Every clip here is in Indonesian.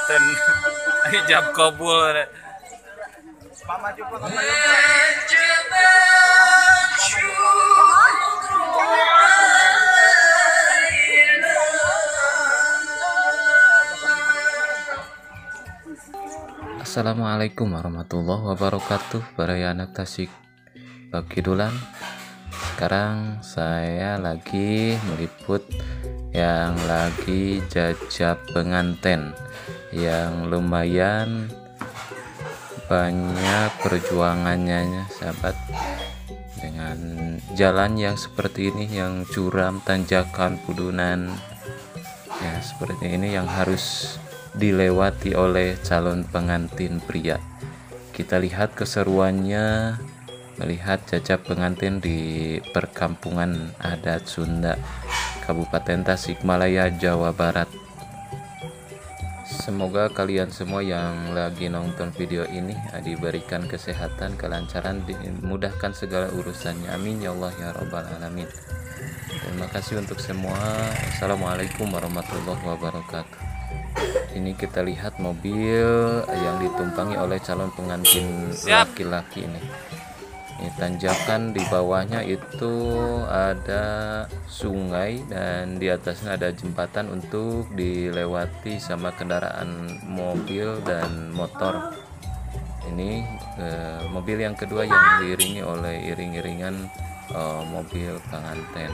Ten ijab kabul. Mama juga Assalamualaikum warahmatullahi wabarakatuh. Para anak tasik Bakidulan. Sekarang saya lagi meliput yang lagi jajab penganten yang lumayan banyak perjuangannya sahabat, dengan jalan yang seperti ini, yang curam, tanjakan, pudunan ya seperti ini yang harus dilewati oleh calon pengantin pria. Kita lihat keseruannya melihat jajab pengantin di perkampungan adat Sunda, Kabupaten Tasikmalaya, Jawa Barat. Semoga kalian semua yang lagi nonton video ini diberikan kesehatan, kelancaran, dimudahkan segala urusannya. Amin ya Allah ya Rabbal Alamin. Terima kasih untuk semua. Assalamualaikum warahmatullahi wabarakatuh. Ini kita lihat mobil yang ditumpangi oleh calon pengantin laki-laki ini. Ini tanjakan, di bawahnya itu ada sungai dan di atasnya ada jembatan untuk dilewati sama kendaraan mobil dan motor. Ini mobil yang kedua yang diiringi oleh iring-iringan mobil pengantin.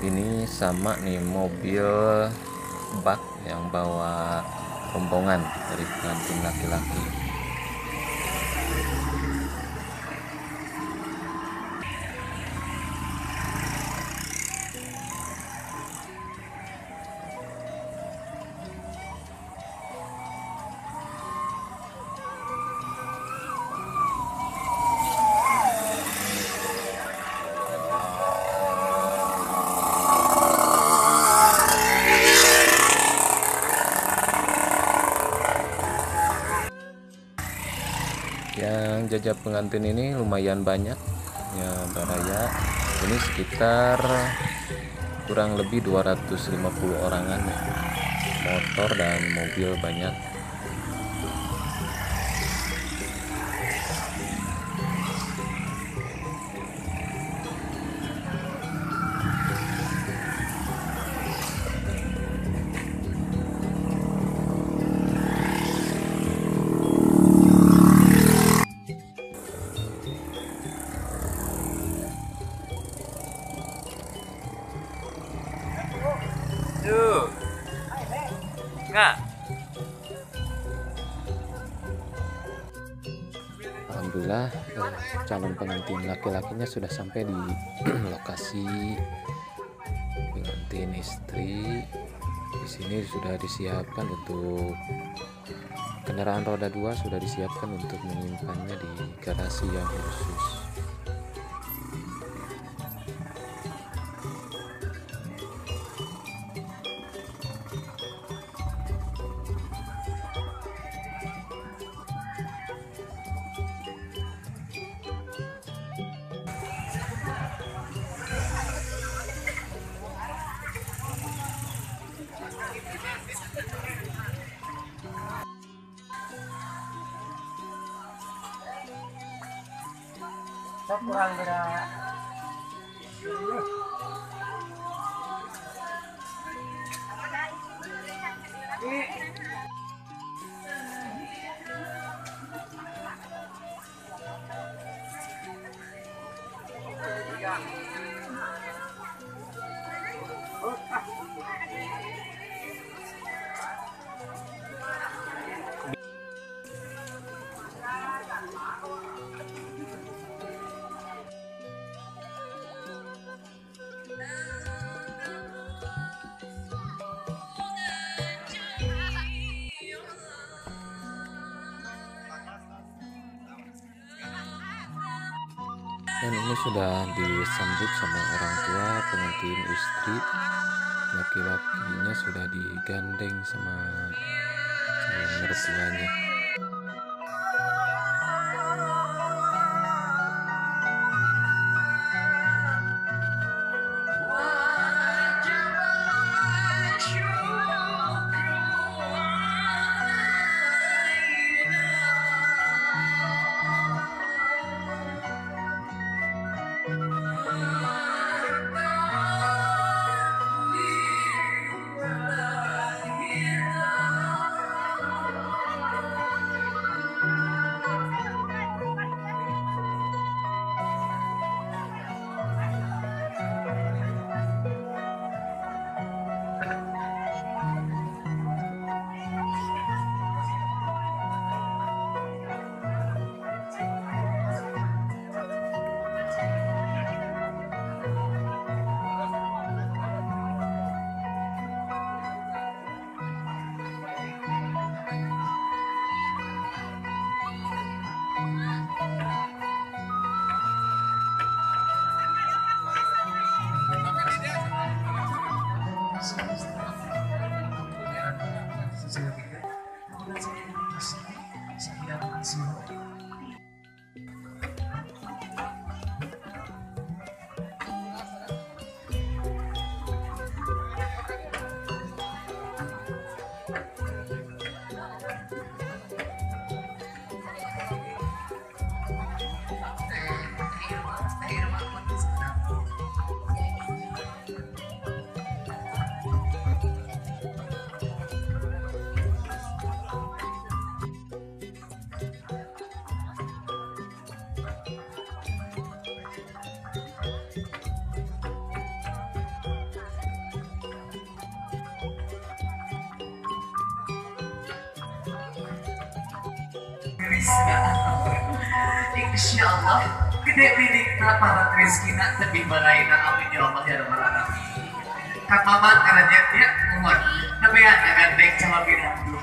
Ini sama nih mobil bak yang bawa rombongan dari pengantin laki-laki. Yang jajab pengantin ini lumayan banyak ya baraya, ini sekitar kurang lebih 250 orangan ya. Motor dan mobil banyak. Tuh. Nggak. Alhamdulillah calon pengantin laki-lakinya sudah sampai di lokasi pengantin istri. Di sini sudah disiapkan untuk kendaraan roda 2, sudah disiapkan untuk menyimpannya di garasi yang khusus. kurang beda. Dan ini sudah disambut sama orang tua pengantin istri, laki-lakinya sudah digandeng sama calon mertuanya. Insya Allah gede milikna para rezekina lebih balaina amin ya Allah ya rabbal alamin. Kak Maman karena dia umur namanya gandeng sama bina dulu.